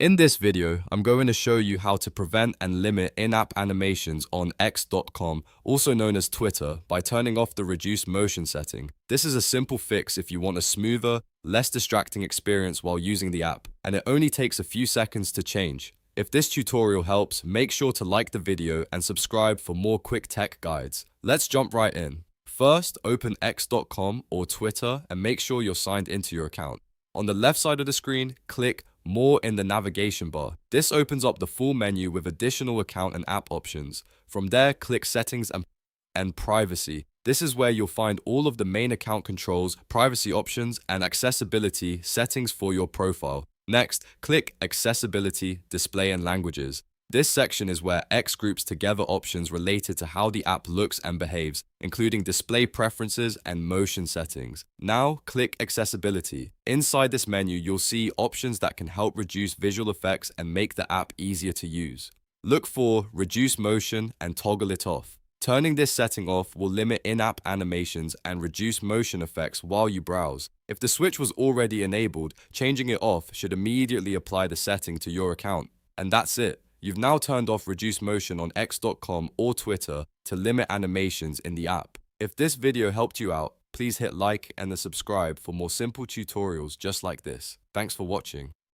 In this video, I'm going to show you how to prevent and limit in-app animations on X.com, also known as Twitter, by turning off the reduce motion setting. This is a simple fix if you want a smoother, less distracting experience while using the app, and it only takes a few seconds to change. If this tutorial helps, make sure to like the video and subscribe for more quick tech guides. Let's jump right in. First, open X.com or Twitter and make sure you're signed into your account. On the left side of the screen, click More in the navigation bar. This opens up the full menu with additional account and app options. From there, click Settings and Privacy. This is where you'll find all of the main account controls, privacy options, and accessibility settings for your profile. Next, click Accessibility, Display and Languages. This section is where X groups together options related to how the app looks and behaves, including display preferences and motion settings. Now, click Accessibility. Inside this menu, you'll see options that can help reduce visual effects and make the app easier to use. Look for Reduce Motion and toggle it off. Turning this setting off will limit in-app animations and reduce motion effects while you browse. If the switch was already enabled, changing it off should immediately apply the setting to your account. And that's it. You've now turned off reduce motion on X.com or Twitter to limit animations in the app. If this video helped you out, please hit like and the subscribe for more simple tutorials just like this. Thanks for watching.